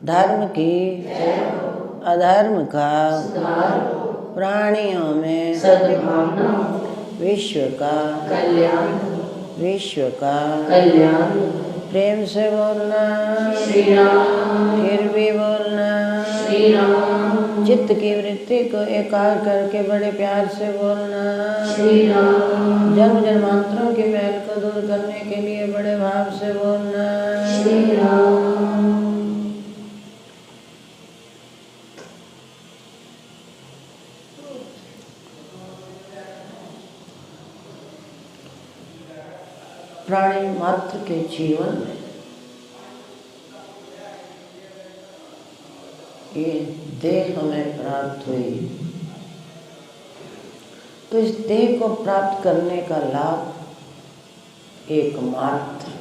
धर्म की अधर्म का प्राणियों में सद्भावना विश्व का कल्याण प्रेम से बोलना श्री राम फिर भी बोलना श्री राम चित्त की वृत्ति को एकाग्र करके बड़े प्यार से बोलना श्री राम जन्म जन्मांतरों की मैल को दूर करने के लिए बड़े भाव से बोलना श्री राम। प्राणी मात्र के जीवन में ये देह हमें प्राप्त हुई, तो इस देह को प्राप्त करने का लाभ एकमात्र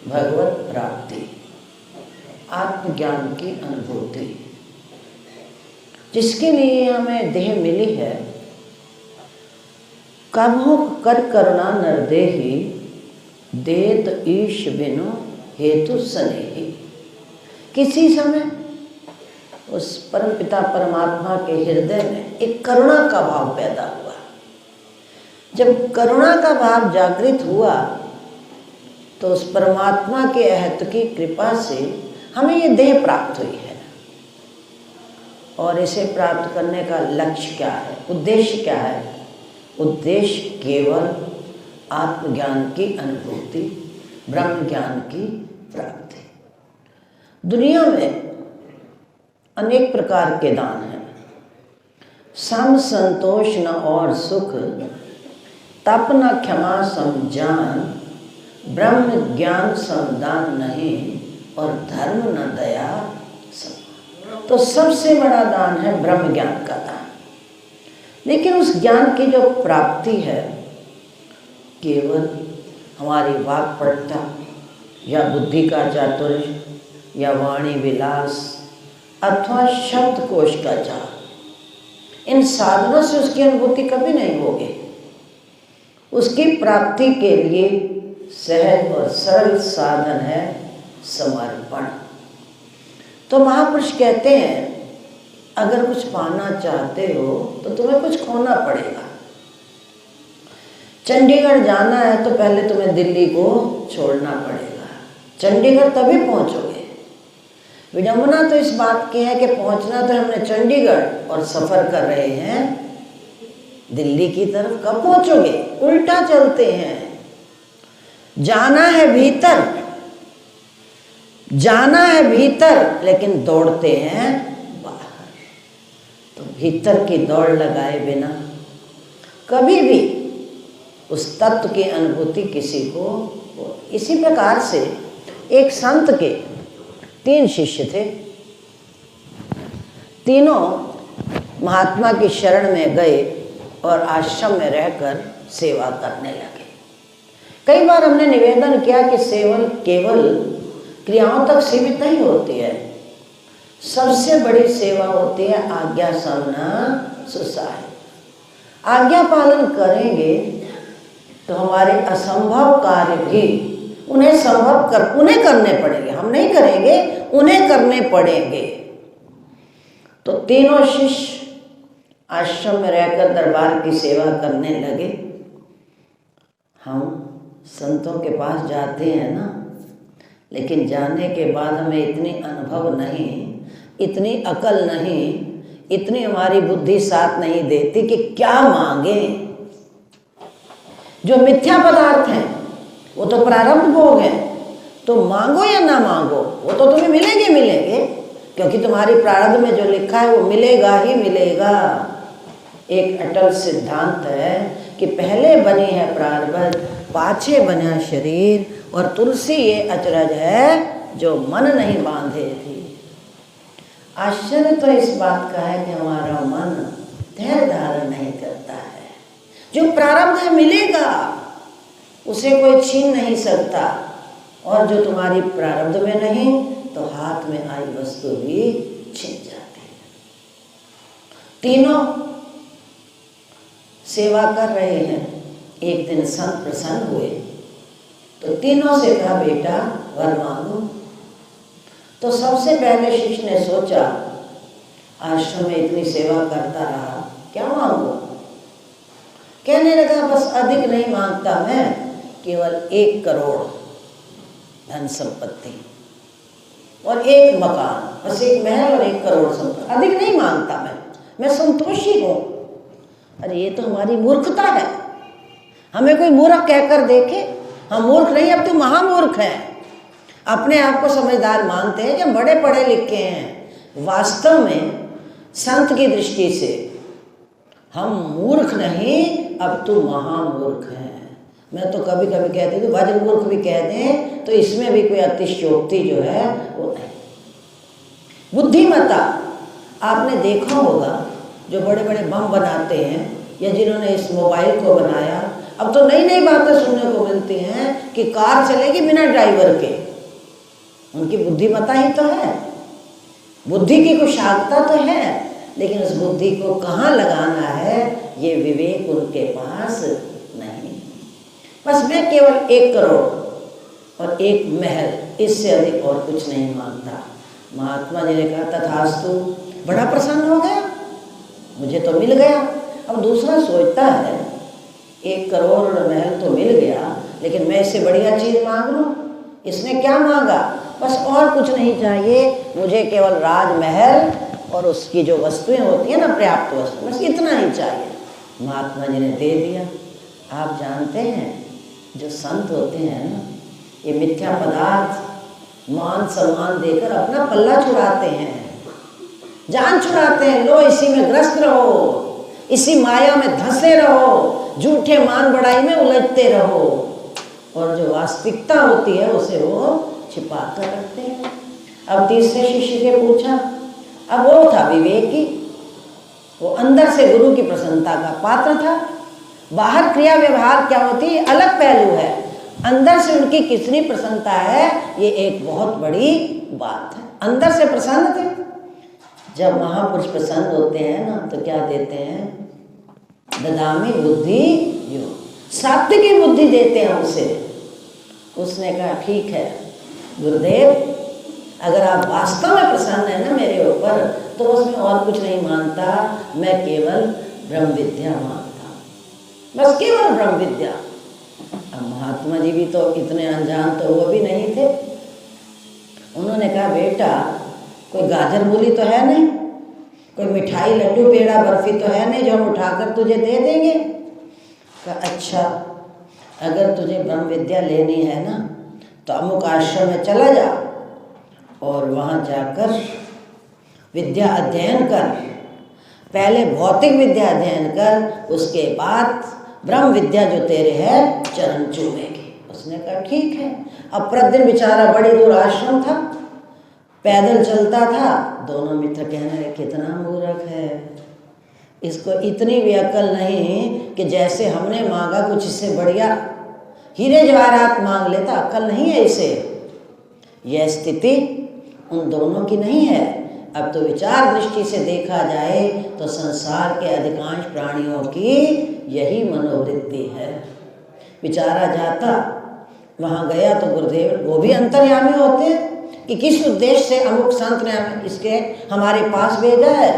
भगवत प्राप्ति, आत्मज्ञान की अनुभूति, जिसके लिए हमें देह मिली है। कबहु कर करुणा नरदेहि देत ईश बिनु हेतु सनेही। किसी समय उस परम पिता परमात्मा के हृदय में एक करुणा का भाव पैदा हुआ। जब करुणा का भाव जागृत हुआ तो उस परमात्मा के अहत की कृपा से हमें ये देह प्राप्त हुई है। और इसे प्राप्त करने का लक्ष्य क्या है, उद्देश्य क्या है? उद्देश्य केवल आत्मज्ञान की अनुभूति, ब्रह्म ज्ञान की प्राप्ति। दुनिया में अनेक प्रकार के दान हैं। सम संतोष न और सुख, तप न क्षमा समजान, ब्रह्म ज्ञान समदान नहीं, और धर्म न दया सम। तो सबसे बड़ा दान है ब्रह्म ज्ञान का दान। लेकिन उस ज्ञान की जो प्राप्ति है केवल हमारी वाक्पटुता या बुद्धि का चातुर्य या वाणी विलास अथवा शब्द कोश का जाल, इन साधनों से उसकी अनुभूति कभी नहीं होगी। उसकी प्राप्ति के लिए सहज और सरल साधन है समर्पण। तो महापुरुष कहते हैं अगर कुछ पाना चाहते हो तो तुम्हें कुछ खोना पड़ेगा। चंडीगढ़ जाना है तो पहले तुम्हें दिल्ली को छोड़ना पड़ेगा, चंडीगढ़ तभी पहुंचोगे। विडंबना तो इस बात की है कि पहुंचना तो हमने चंडीगढ़ और सफ़र कर रहे हैं दिल्ली की तरफ। कब पहुंचोगे? उल्टा चलते हैं। जाना है भीतर, जाना है भीतर, लेकिन दौड़ते हैं बाहर। तो भीतर की दौड़ लगाए बिना कभी भी उस तत्व की अनुभूति किसी को हो। इसी प्रकार से एक संत के 3 शिष्य थे। तीनों महात्मा की शरण में गए और आश्रम में रहकर सेवा करने लगे। कई बार हमने निवेदन किया कि सेवन केवल क्रियाओं तक सीमित नहीं होती है। सबसे बड़ी सेवा होती है आज्ञा समना सुसाय। आज्ञा पालन करेंगे तो हमारे असंभव कार्य भी उन्हें करने पड़ेंगे। हम नहीं करेंगे, उन्हें करने पड़ेंगे। तो तीनों शिष्य आश्रम में रहकर दरबार की सेवा करने लगे। हम संतों के पास जाते हैं ना, लेकिन जाने के बाद हमें इतनी अनुभव नहीं, इतनी अकल नहीं, इतनी हमारी बुद्धि साथ नहीं देती कि क्या मांगे। जो मिथ्या पदार्थ हैं वो तो प्रारब्ध भोग है, तो मांगो या ना मांगो वो तो तुम्हें मिलेंगे, क्योंकि तुम्हारी प्रारब्ध में जो लिखा है वो मिलेगा ही मिलेगा। एक अटल सिद्धांत है कि पहले बनी है प्रारब्ध, पाछे बना शरीर, और तुलसी ये अचरज है जो मन नहीं बांधे थी। आश्चर्य तो इस बात का है कि हमारा मन धैर्य धारण नहीं करता है। जो प्रारब्ध है मिलेगा, उसे कोई छीन नहीं सकता, और जो तुम्हारी प्रारब्ध में नहीं तो हाथ में आई वस्तु भी छिन जाती है। तीनों सेवा कर रहे हैं। एक दिन संत प्रसन्न हुए तो तीनों से कहा बेटा वर मांगो। तो सबसे पहले शिष्य ने सोचा, आश्रम में इतनी सेवा करता रहा, क्या मांगू? कहने लगा, बस अधिक नहीं मांगता मैं, केवल 1 करोड़ धन संपत्ति और 1 मकान, बस 1 महल और 1 करोड़ संपत्ति, अधिक नहीं मांगता मैं संतोषी हूँ। अरे ये तो हमारी मूर्खता है। हमें कोई मूर्ख कहकर देखे, हम मूर्ख नहीं, अब तो महामूर्ख हैं। अपने आप को समझदार मानते हैं कि हम बड़े पढ़े लिखे हैं। वास्तव में संत की दृष्टि से हम मूर्ख नहीं, अब तो महामूर्ख हैं। मैं तो कभी कभी कहती हूँ, वज्र मूर्ख भी कह दें तो इसमें भी कोई अतिशयोक्ति जो है वो नहीं। बुद्धिमत्ता, आपने देखा होगा जो बड़े बड़े बम बनाते हैं या जिन्होंने इस मोबाइल को बनाया, अब तो नई नई बातें सुनने को मिलती हैं कि कार चलेगी बिना ड्राइवर के। उनकी बुद्धिमत्ता ही तो है, बुद्धि की कुशाग्रता तो है, लेकिन उस बुद्धि को कहाँ लगाना है ये विवेक उनके पास नहीं। बस मैं केवल 1 करोड़ और 1 महल, इससे अधिक और कुछ नहीं मांगता। महात्मा जी ने कहा, तथास्तु। बड़ा प्रसन्न हो गया, मुझे तो मिल गया। अब दूसरा सोचता है, 1 करोड़ और महल तो मिल गया, लेकिन मैं इससे बढ़िया चीज़ मांग लूँ। इसने क्या मांगा? बस और कुछ नहीं चाहिए मुझे, केवल राजमहल और उसकी जो वस्तुएं होती हैं ना, पर्याप्त वस्तु, बस इतना ही चाहिए। महात्मा जी ने दे दिया। आप जानते हैं जो संत होते हैं ना, ये मिथ्या पदार्थ मान सम्मान देकर अपना पल्ला छुड़ाते हैं, जान छुड़ाते हैं। लो इसी में ग्रस्त रहो, इसी माया में धंसे रहो, झूठे मान बढ़ाई में उलझते रहो, और जो वास्तविकता होती है उसे वो छिपा कर रखते हैं। अब तीसरे शिष्य से पूछा, अब वो था विवेकी, वो अंदर से गुरु की प्रसन्नता का पात्र था। बाहर क्रिया व्यवहार क्या होती है अलग पहलू है, अंदर से उनकी कितनी प्रसन्नता है ये एक बहुत बड़ी बात है। अंदर से प्रसन्न थे। जब महापुरुष प्रसन्न होते हैं ना तो क्या देते हैं? ददामी बुद्धि यो, सात्विकी बुद्धि देते हैं उसे। उसने कहा, ठीक है गुरुदेव, अगर आप वास्तव में प्रसन्न है ना मेरे ऊपर, तो उसमें और कुछ नहीं मानता, मैं केवल ब्रह्म विद्या मानता, बस केवल ब्रह्म विद्या। अब महात्मा जी भी तो इतने अनजान तो वो भी नहीं थे। उन्होंने कहा, बेटा कोई गाजर मूली तो है नहीं, कोई मिठाई लड्डू पेड़ा बर्फी तो है नहीं जो हम उठाकर तुझे दे देंगे। कहा, अच्छा अगर तुझे ब्रह्म विद्या लेनी है ना तो अमुक आश्रम में चला जा और वहाँ जाकर विद्या अध्ययन कर। पहले भौतिक विद्या अध्ययन कर, उसके बाद ब्रह्म विद्या जो तेरे है चरण चूमेगी। उसने कहा, ठीक है। अब प्रतिदिन बेचारा बड़ी दूर आश्रम था, पैदल चलता था। दोनों मित्र कहने लगे, कितना मूर्ख है, इसको इतनी भी अक्ल नहीं कि जैसे हमने मांगा कुछ इससे बढ़िया हीरे जवाहरात मांग लेता, अक्ल नहीं है इसे। यह स्थिति उन दोनों की नहीं है। अब तो विचार दृष्टि से देखा जाए तो संसार के अधिकांश प्राणियों की यही मनोवृत्ति है। बेचारा जाता, वहाँ गया तो गुरुदेव वो भी अंतर्यामी होते हैं कि किस उद्देश्य से अमुक संत ने इसके हमारे पास भेजा है।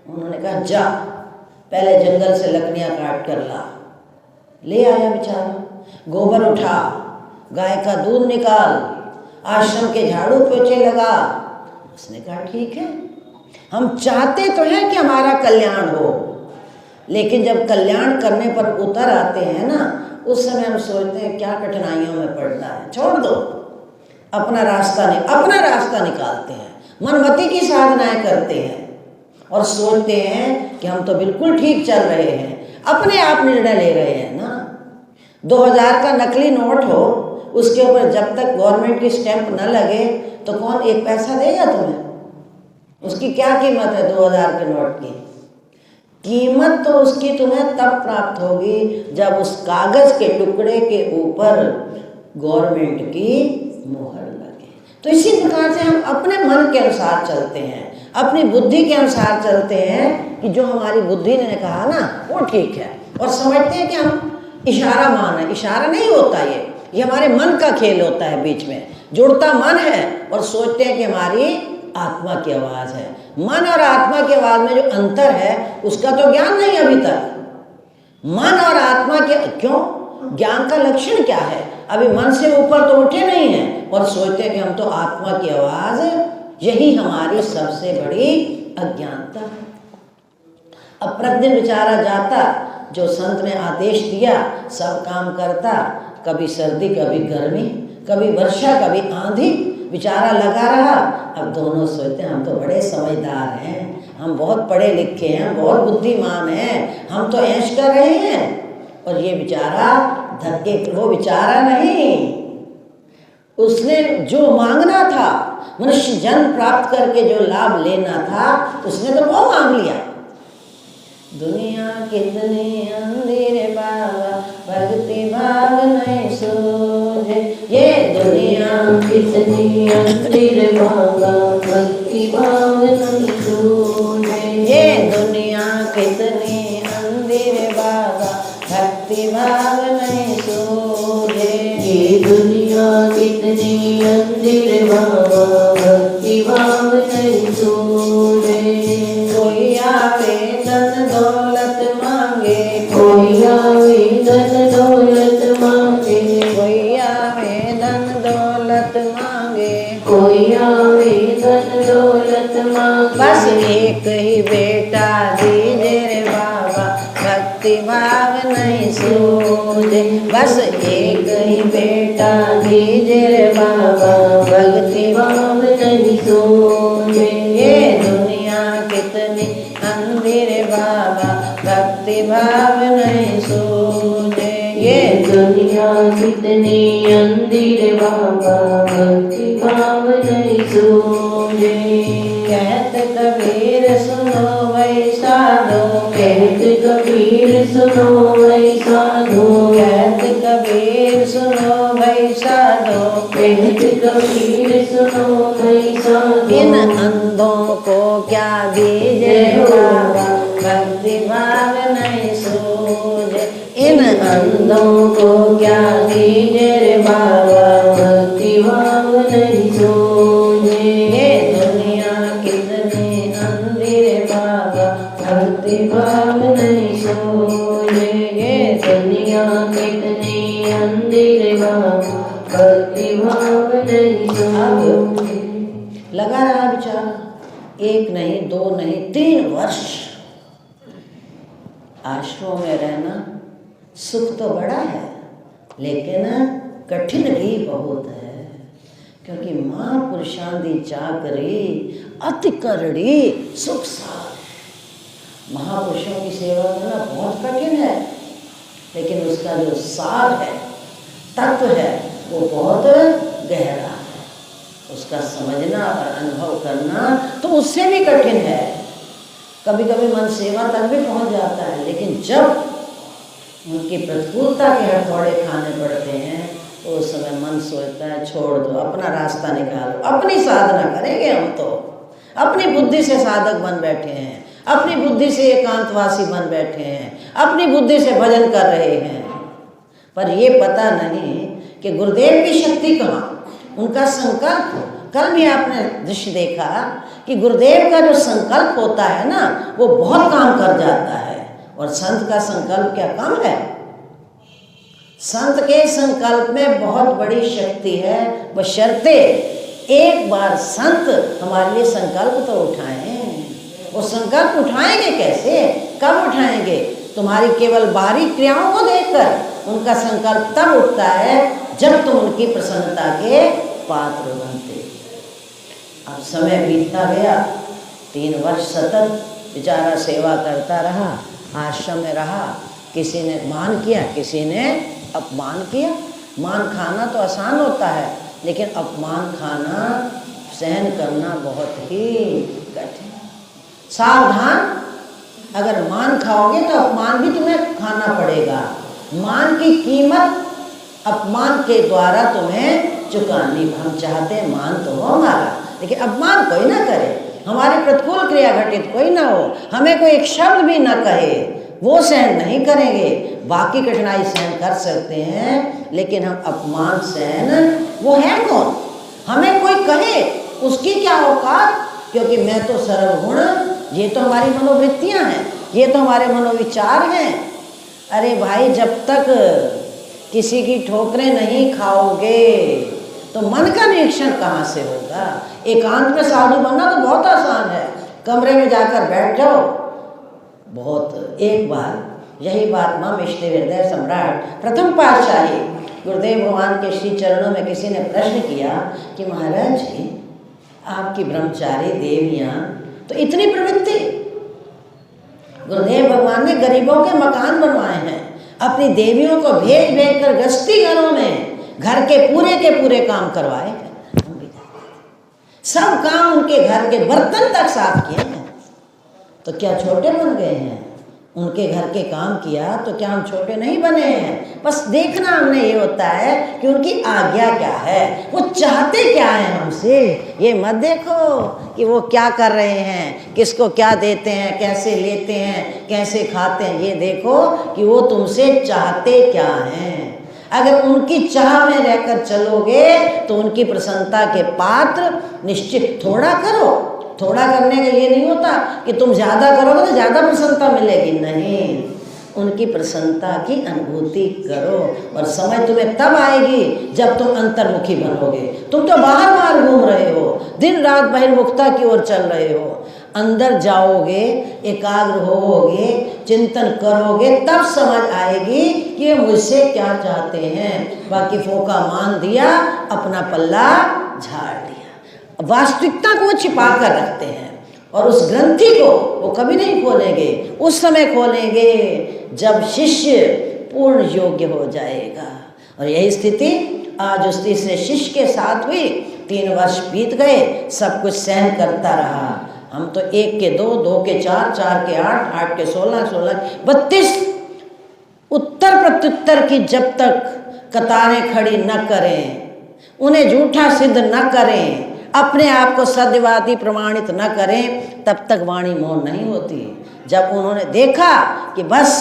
उन्होंने कहा, जा पहले जंगल से लकड़ियाँ काट कर ला। ले आया बेचारा, गोबर उठा, गाय का दूध निकाल, आश्रम के झाड़ू पोछे लगा। उसने कहा, ठीक है, हम चाहते तो हैं कि हमारा कल्याण हो, लेकिन जब कल्याण करने पर उतर आते हैं ना, उस समय हम सोचते हैं क्या कठिनाइयों में पड़ना है, छोड़ दो, अपना रास्ता निकालते हैं, मनमति की साधनाएं करते हैं और सोचते हैं कि हम तो बिल्कुल ठीक चल रहे हैं, अपने आप निर्णय ले रहे हैं ना। 2000 का नकली नोट हो, उसके ऊपर जब तक गवर्नमेंट की स्टैंप न लगे तो कौन 1 पैसा देगा तुम्हें? उसकी क्या कीमत है 2000 के नोट की? कीमत तो उसकी तुम्हें तब प्राप्त होगी जब उस कागज के टुकड़े के ऊपर गवर्नमेंट की मोहर लगे। तो इसी प्रकार से हम अपने मन के अनुसार चलते हैं, अपनी बुद्धि के अनुसार चलते हैं कि जो हमारी बुद्धि ने कहा ना वो ठीक है, और समझते हैं कि हम इशारा मान है। इशारा नहीं होता, ये हमारे मन का खेल होता है। बीच में जुड़ता मन है और सोचते हैं कि हमारी आत्मा की आवाज़ है। मन और आत्मा की आवाज़ में जो अंतर है उसका तो ज्ञान नहीं अभी तक। मन और आत्मा के क्यों, ज्ञान का लक्षण क्या है? अभी मन से ऊपर तो उठे नहीं हैं और सोचते हैं कि हम तो आत्मा की आवाज़, यही हमारी सबसे बड़ी अज्ञानता है। अब प्रतिदिन बेचारा जाता, जो संत ने आदेश दिया सब काम करता, कभी सर्दी कभी गर्मी, कभी वर्षा कभी आंधी, बेचारा लगा रहा। अब दोनों सोचते हैं हम तो बड़े समझदार हैं, हम बहुत पढ़े लिखे हैं, बहुत बुद्धिमान हैं, हम तो ऐश कर रहे हैं। और ये बेचारा धक्के, वो बेचारा नहीं, उसने जो मांगना था, मनुष्य जन्म प्राप्त करके जो लाभ लेना था, उसने तो वो मांग लिया। दुनिया कितनी अंधेरे बाबा, भक्ति भाव नहीं सूझे। ये दुनिया कितनी अंधेरे बाबा, भक्ति भाव नहीं सूझे। ये दुनिया कितनी अंधेरे बाबा, भक्ति भाव नहीं सूझे। ये दुनिया कितनी अंधेरे बाबा, भक्ति भाव नहीं सूझे। कोई आवे धन दौलत मांगे, कोई आवे धन दौलत मांगे, कोई आवे धन दौलत मांगे, कोई आवे धन दौलत मांगे। बस एक ही बेटा दीजिए रे बाबा, भक्ति भाव नहीं सूझे। बस एक ही बेटा दीजिए रे बाबा, भक्ति भाव नहीं सूझे। ये दुनिया कितनी अंधेरे बाबा, भक्ति भाव नहीं सूझे। ये दुनिया कितनी अंधेरे बाबा, भक्ति भाव नहीं सूझे। कहत कबीर सुनो वै साधो, कहत कबीर सुनो वै साधो, कहत कबीर सुनो वै साधो, कहत कबीर सुनो वै साधो। इन अंधों को क्या दीजिए बाबा, भक्ति भाव नहीं सूझे। इन अंधों को क्या दीजिए रे बाबा, भक्ति भाव नहीं सूझे। ये दुनिया कितनी अंधेरे बाबा, भक्ति भाव नहीं सूझे। ये दुनिया कितनी अंधेरे बाबा, भक्ति भाव नहीं सूझे। लगा रहा बेचारा, एक नहीं दो नहीं 3 वर्ष आश्रम में रहना। सुख तो बड़ा है लेकिन कठिन भी बहुत है, क्योंकि महापुरुषां चाकरी अति करड़ी सुख सार। महापुरुषों की सेवा करना बहुत कठिन है, लेकिन उसका जो सार है, तत्व है, वो बहुत गहरा है। उसका समझना और अनुभव करना तो उससे भी कठिन है। कभी कभी मन सेवा तक भी पहुंच जाता है, लेकिन जब उनकी प्रतिकूलता के हथौड़े खाने पड़ते हैं तो उस समय मन सोचता है छोड़ दो, अपना रास्ता निकालो, अपनी साधना करेंगे हम तो। अपनी बुद्धि से साधक बन बैठे हैं, अपनी बुद्धि से एकांतवासी बन बैठे हैं, अपनी बुद्धि से भजन कर रहे हैं, पर ये पता नहीं कि गुरुदेव की शक्ति कहाँ, उनका संकल्प। कल भी आपने दृश्य देखा कि गुरुदेव का जो संकल्प होता है ना, वो बहुत काम कर जाता है। और संत का संकल्प क्या कम है? संत के संकल्प में बहुत बड़ी शक्ति है, बशर्ते एक बार संत हमारे लिए संकल्प तो उठाएं। वो संकल्प उठाएंगे कैसे, कब उठाएंगे? तुम्हारी केवल बारीक क्रियाओं को देखकर उनका संकल्प तब उठता है जब तुम उनकी प्रसन्नता के पात्र बनते। अब समय बीतता गया, 3 वर्ष सतत बेचारा सेवा करता रहा, आश्रम में रहा। किसी ने मान किया, किसी ने अपमान किया। मान खाना तो आसान होता है, लेकिन अपमान खाना सहन करना बहुत ही कठिन। सावधान, अगर मान खाओगे तो अपमान भी तुम्हें खाना पड़ेगा। मान की कीमत अपमान के द्वारा तुम्हें चुकानी। हम चाहते हैं मान तो हो हमारा, लेकिन अपमान कोई ना करे, हमारी प्रतिकूल क्रिया घटित कोई ना हो, हमें कोई एक शब्द भी ना कहे, वो सहन नहीं करेंगे। बाकी कठिनाई सहन कर सकते हैं, लेकिन हम अपमान सहन, वो है कौन? हमें कोई कहे उसकी क्या औकात, क्योंकि मैं तो सर्वगुण, ये तो हमारी मनोवृत्तियां हैं, ये तो हमारे मनोविचार हैं। अरे भाई, जब तक किसी की ठोकरें नहीं खाओगे तो मन का निरीक्षण कहाँ से होगा। एकांत में साधु बनना तो बहुत आसान है, कमरे में जाकर बैठ जाओ। बहुत एक बार यही बात माँ मिष्टि हृदय सम्राट प्रथम पातशाही गुरुदेव भगवान के श्री चरणों में किसी ने प्रश्न किया कि महाराज जी, आपकी ब्रह्मचारी देवियाँ तो इतनी प्रवृत्ति। गुरुदेव भगवान ने गरीबों के मकान बनवाए हैं, अपनी देवियों को भेज भेज कर गश्ती घरों में घर के पूरे काम करवाए हैं। सब काम उनके घर के बर्तन तक साफ किए हैं। तो क्या छोटे बन गए हैं? उनके घर के काम किया तो क्या हम छोटे नहीं बने हैं? बस देखना हमने ये होता है कि उनकी आज्ञा क्या है, वो चाहते क्या हैं हमसे। ये मत देखो कि वो क्या कर रहे हैं, किसको क्या देते हैं, कैसे लेते हैं, कैसे खाते हैं। ये देखो कि वो तुमसे चाहते क्या हैं। अगर उनकी चाह में रहकर चलोगे तो उनकी प्रसन्नता के पात्र निश्चित। थोड़ा करो, थोड़ा करने का ये नहीं होता कि तुम ज़्यादा करोगे तो ज़्यादा प्रसन्नता मिलेगी, नहीं। उनकी प्रसन्नता की अनुभूति करो और समय तुम्हें तब आएगी जब तुम अंतर्मुखी बनोगे। तुम तो बाहर बाहर घूम रहे हो, दिन रात बहिर्मुखता की ओर चल रहे हो। अंदर जाओगे, एकाग्र होगे, चिंतन करोगे, तब समझ आएगी कि ये मुझसे क्या चाहते हैं। बाकी फोका मान दिया, अपना पल्ला झाड़ दिया। वास्तविकता को वो छिपा कर रखते हैं और उस ग्रंथि को वो कभी नहीं खोलेंगे। उस समय खोलेंगे जब शिष्य पूर्ण योग्य हो जाएगा। और यही स्थिति आज उस तीसरे शिष्य के साथ हुई। 3 वर्ष बीत गए, सब कुछ सहन करता रहा। हम तो 1 के 2, 2 के 4, 4 के 8, 8 के 16, 16 32 उत्तर प्रत्युत्तर की जब तक कतारें खड़ी न करें, उन्हें झूठा सिद्ध न करें, अपने आप को सत्यवादी प्रमाणित न करें, तब तक वाणी मौन नहीं होती। जब उन्होंने देखा कि बस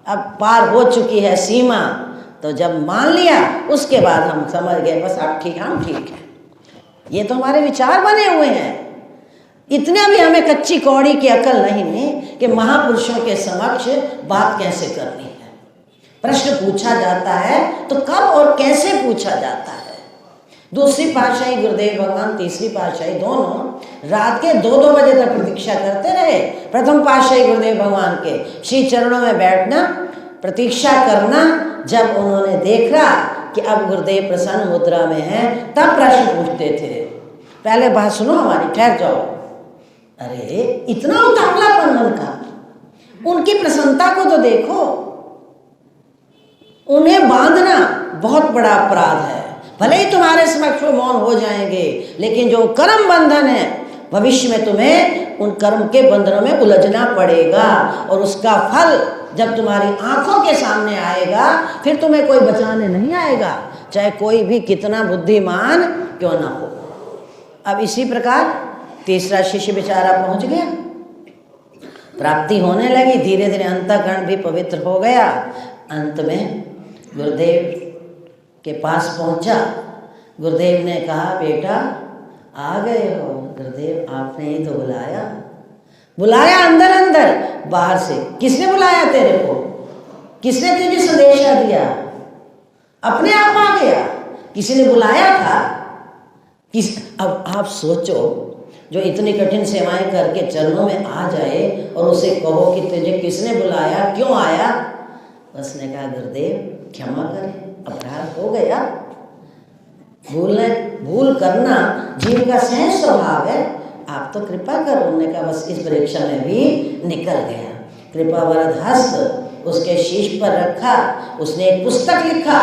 अब पार हो चुकी है सीमा, तो जब मान लिया, उसके बाद हम समझ गए बस अब ठीक, हम ठीक हैं। ये तो हमारे विचार बने हुए हैं। इतना भी हमें कच्ची कौड़ी की अकल नहीं कि महापुरुषों के समक्ष बात कैसे करनी है। प्रश्न पूछा जाता है तो कब और कैसे पूछा जाता है। दूसरी पातशाही गुरुदेव भगवान, तीसरी पातशाही दोनों रात के 2-2 बजे तक प्रतीक्षा करते रहे। प्रथम पातशाही गुरुदेव भगवान के श्री चरणों में बैठना, प्रतीक्षा करना। जब उन्होंने देखा कि अब गुरुदेव प्रसन्न मुद्रा में हैं, तब प्रश्न पूछते थे। पहले बात सुनो हमारी, ठहर जाओ। अरे इतना उतावलापन उनका, उनकी प्रसन्नता को तो देखो। उन्हें बांधना बहुत बड़ा अपराध है। भले ही तुम्हारे समक्ष वो मौन हो जाएंगे, लेकिन जो कर्म बंधन है, भविष्य में तुम्हें उन कर्म के बंधनों में उलझना पड़ेगा। और उसका फल जब तुम्हारी आंखों के सामने आएगा, फिर तुम्हें कोई बचाने नहीं आएगा, चाहे कोई भी कितना बुद्धिमान क्यों ना हो। अब इसी प्रकार तीसरा शिष्य बेचारा पहुंच गया, प्राप्ति होने लगी। धीरे धीरे अंतःकरण भी पवित्र हो गया। अंत में गुरुदेव के पास पहुंचा। गुरुदेव ने कहा, बेटा आ गए हो। गुरुदेव आपने ही तो बुलाया। बुलाया अंदर अंदर, बाहर से किसने बुलाया तेरे को? किसने तुझे संदेशा दिया? अपने आप आ गया? किसी ने बुलाया था? अब आप सोचो, जो इतनी कठिन सेवाएं करके चरणों में आ जाए और उसे कहो कि तुझे किसने बुलाया, क्यों आया? उसने कहा, गुरुदेव क्षमा करें, अपराध हो गया। भूल करना जीव का सहज स्वभाव है, आप तो कृपा करो। उन्होंने कहा, बस इस परीक्षा में भी निकल गया। कृपा वरद हस्त उसके शीश पर रखा। उसने एक पुस्तक लिखा।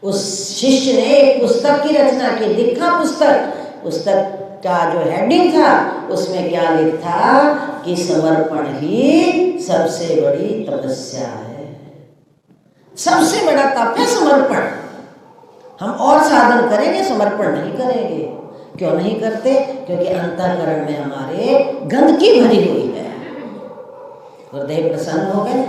उस शिष्य ने एक पुस्तक की रचना की, लिखा पुस्तक का जो हेडिंग था, उसमें क्या लिखा कि समर्पण ही सबसे बड़ी तपस्या है। सबसे बड़ा तप है समर्पण। हम और साधन करेंगे, समर्पण नहीं करेंगे। क्यों नहीं करते? क्योंकि अंतःकरण में हमारे गंदगी भरी हुई है। गुरुदेव प्रसन्न हो गए,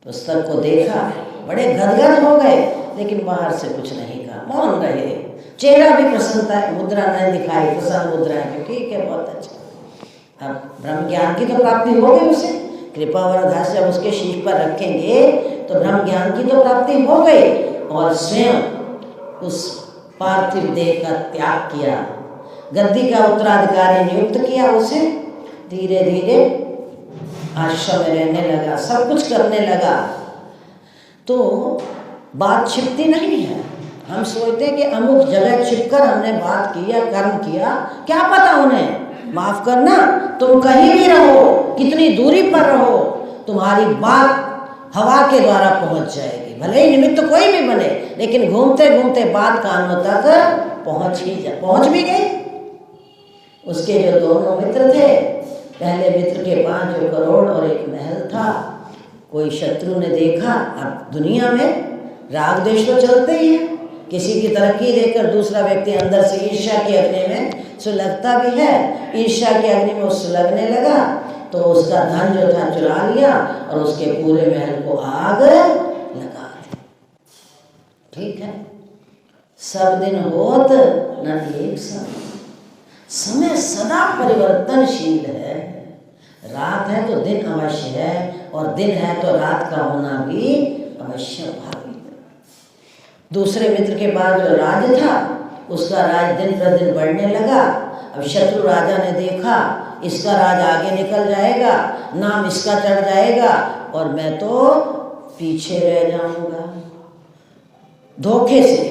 पुस्तक को देखा, बड़े गदगद हो गए, लेकिन बाहर से कुछ नहीं कहा। मौन रहे, चेहरा भी प्रसन्नता मुद्रा नहीं दिखाई, प्रसन्न मुद्रा है, ठीक है, बहुत अच्छा। अब ब्रह्म ज्ञान की तो प्राप्ति हो गई उसे, कृपा वरदास जब उसके शीश पर रखेंगे तो ब्रह्म ज्ञान की तो प्राप्ति हो गई, और स्वयं उस पार्थिव देह का त्याग किया, गद्दी का उत्तराधिकारी नियुक्त किया उसे, धीरे धीरे आश्रम में रहने लगा, सब कुछ करने लगा। तो बात छिपती नहीं है, हम सोचते हैं कि अमुक जगह छिपकर हमने बात की या कर्म किया, क्या पता उन्हें, माफ करना, तुम कहीं भी रहो, कितनी दूरी पर रहो, तुम्हारी बात हवा के द्वारा पहुंच जाएगी, भले ही निमित्त कोई भी बने, लेकिन घूमते घूमते बात कानों तक पहुंच भी गई। उसके जो दोनों मित्र थे, पहले मित्र के पास जो करोड़ और एक महल था, कोई शत्रु ने देखा, अब दुनिया में राग द्वेष तो चलते ही है, किसी की तरक्की देखकर दूसरा व्यक्ति अंदर से ईर्ष्या के अग्नि में सुलगता भी है, ईर्ष्या के अग्नि में वो सुलगने लगा, तो उसका धन जो था चुरा लिया और उसके पूरे महल को आग लगा दी। ठीक है, सब दिन होत न एक समय, समय सदा परिवर्तनशील है, रात है तो दिन अवश्य है, और दिन है तो रात का होना भी अवश्य भावी है। दूसरे मित्र के पास जो राज्य था, उसका राज दिन प्रतिदिन बढ़ने लगा। अब शत्रु राजा ने देखा, इसका राज आगे निकल जाएगा, नाम इसका चढ़ जाएगा और मैं तो पीछे रह जाऊंगा। धोखे से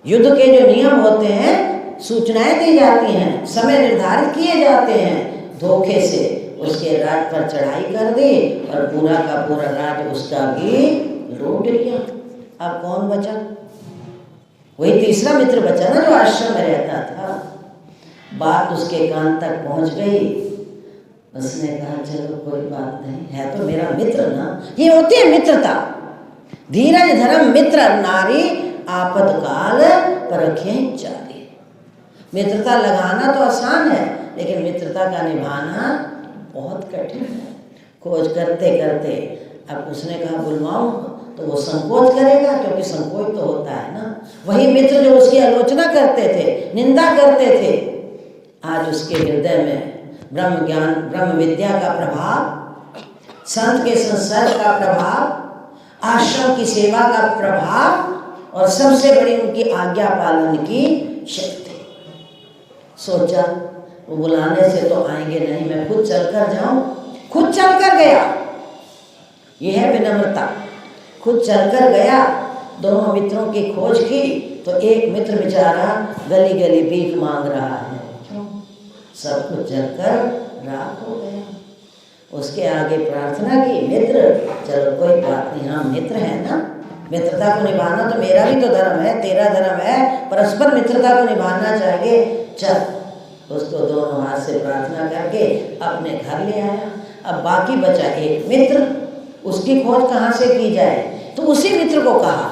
युद्ध के जो नियम होते हैं, सूचनाएं दी जाती हैं, समय निर्धारित किए जाते हैं, धोखे से उसके राज पर चढ़ाई कर दी और पूरा का पूरा राज उसका भी लूट लिया। अब कौन बचा? वही तीसरा मित्र बचा ना, जो आश्रम में रहता था। बात उसके कान तक पहुंच गई, उसने कहा चलो कोई बात नहीं, है तो मेरा मित्र ना। ये होती है मित्रता, धीरज धर्म मित्र नारी, आपतकाल परखे चारी। मित्रता लगाना तो आसान है, लेकिन मित्रता का निभाना बहुत कठिन है। खोज करते करते अब उसने कहा बुलवाऊं, तो वो संकोच करेगा, क्योंकि संकोच तो होता है ना। वही मित्र जो उसकी आलोचना करते थे, निंदा करते थे, आज उसके हृदय में ब्रह्म ज्ञान, ब्रह्म विद्या का प्रभाव, संत के संसर्ग का प्रभाव, आश्रम की सेवा का प्रभाव, और सबसे बड़ी उनकी आज्ञा पालन की शक्ति। सोचा वो बुलाने से तो आएंगे नहीं, मैं खुद चलकर जाऊं। खुद चलकर गया, यह है विनम्रता। खुद चलकर गया, दोनों मित्रों की खोज की, तो एक मित्र बेचारा गली गली भीख मांग रहा है। क्यों? सब कुछ जलकर राख हो गया। उसके आगे प्रार्थना की, मित्र चलो कोई बात नहीं, हम मित्र हैं ना, मित्रता को निभाना तो मेरा भी तो धर्म है, तेरा धर्म है, परस्पर मित्रता को निभाना चाहिए, चल। उसको दोनों हाथ से प्रार्थना करके अपने घर ले आया। अब बाकी बचा एक मित्र, उसकी खोज कहाँ से की जाए? तो उसी मित्र को कहा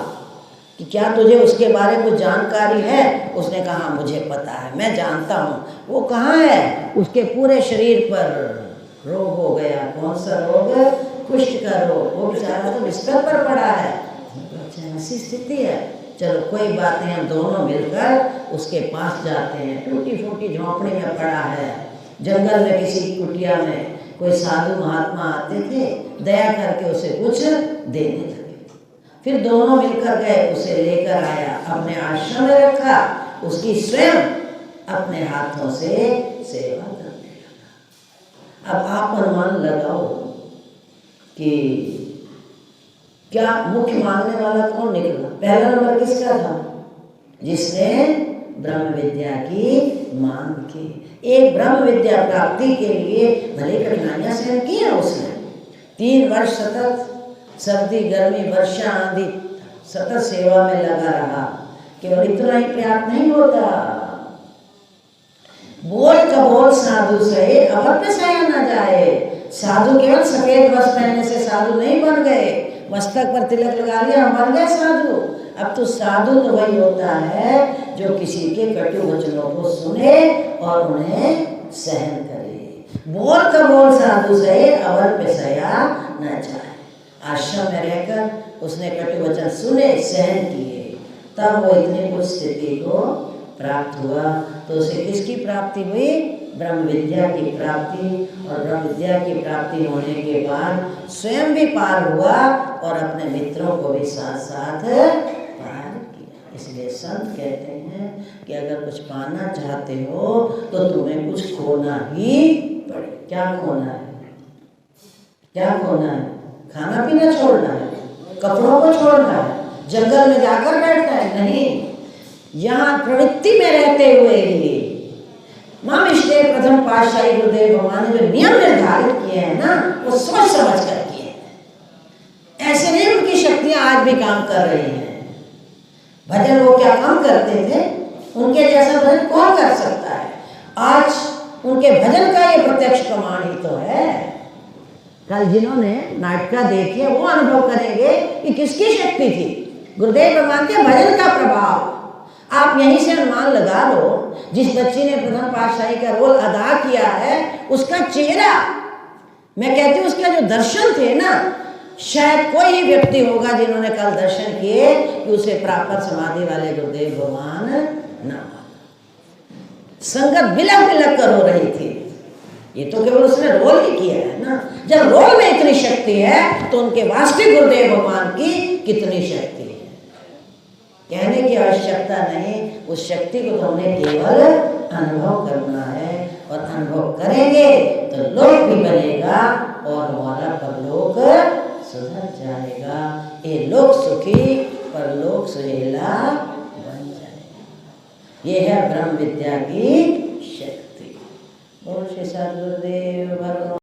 कि क्या तुझे उसके बारे में कुछ जानकारी है? उसने कहा मुझे पता है, मैं जानता हूँ। वो कहाँ है? उसके पूरे शरीर पर रोग हो गया। कौन सा रोग? कुष्ठ का रोग। वो बेचारा तो बिस्तर पर पड़ा है। ऐसी स्थिति है, चलो कोई बात नहीं, हम दोनों मिलकर उसके पास जाते हैं। टूटी फूटी झोंपड़ी में पड़ा है, जंगल में किसी कुटिया में कोई साधु महात्मा आते थे, दया करके उसे कुछ देने लगे। फिर दोनों मिलकर गए, उसे लेकर आया, अपने आश्रम में रखा, उसकी स्वयं अपने हाथों से सेवा करने लगा। अब आप अनुमान लगाओ कि क्या मुख्य मांगने वाला कौन निकला? पहला नंबर किसका था? जिसने ब्रह्म विद्या की मांग की। एक ब्रह्म विद्या प्राप्ति के लिए भले कठिनाइयां सहन की हैं उसने। 3 वर्ष सतत सर्दी गर्मी वर्षा आंधी सतत सेवा में लगा रहा। केवल इतना ही पर्याप्त नहीं होता, बोल कबोल साधु सहे अवर पे साया न जाए। साधु केवल सफेद वस्त्र पहनने से साधु नहीं बन गए, मस्तक पर तिलक लगा लिया बन गए साधु। अब तो साधु तो वही होता है जो किसी के कटु वचनों को सुने और उन्हें सहन करे। बोल कबोल साधु सहे अवर पे सया न जाए। आश्रम में रहकर उसने कटु वचन सुने, सहन किए, तब वो इतनी कुछ स्थिति को प्राप्त हुआ। तो उसे किसकी प्राप्ति हुई? ब्रह्म विद्या की प्राप्ति। और ब्रह्म विद्या की प्राप्ति होने के बाद स्वयं भी पार हुआ और अपने मित्रों को भी साथ साथ पार किया। इसलिए संत कहते हैं कि अगर कुछ पाना चाहते हो तो तुम्हें कुछ खोना ही पड़े। क्या खोना है? क्या खोना है? खाना पीना छोड़ना है, कपड़ों को छोड़ना है, जंगल में जाकर बैठना है? नहीं, यहाँ प्रवृत्ति में रहते हुए ही माम इसलिए प्रथम पातशाही गुरुदेव भगवान ने जो नियम निर्धारित किए हैं ना, वो सोच समझ कर किए हैं। ऐसे नहीं उनकी शक्तियां आज भी काम कर रही हैं। भजन वो क्या काम करते थे, उनके जैसा भजन कौन कर सकता है? आज उनके भजन का ये प्रत्यक्ष प्रमाण ही तो है। कल जिन्होंने नाटका देखी है वो अनुभव करेंगे कि किसकी शक्ति थी। गुरुदेव भगवान के भजन का प्रभाव। आप यहीं से अनुमान लगा लो, जिस बच्ची ने प्रथम पातशाही का रोल अदा किया है उसका चेहरा, मैं कहती हूँ उसका जो दर्शन थे ना, शायद कोई ही व्यक्ति होगा जिन्होंने कल दर्शन किए कि उसे प्राप्त समाधि वाले गुरुदेव भगवान न। संगत बिलक बिलक कर हो रही थी। ये तो केवल उसने रोल ही किया है ना। जब रोल में इतनी शक्ति है तो उनके वास्तविक गुरुदेव भगवान की कितनी शक्ति है, कहने की आवश्यकता नहीं। उस शक्ति को तो हमें केवल अनुभव करना है, और अनुभव करेंगे तो लोक भी बनेगा और हमारा परलोक सुधर जाएगा। ये लोक सुखी परलोक सुहेला बन जाएगा। ये है ब्रह्म विद्या की शक्ति। बोल श्री सद्गुरुदेव भगवान।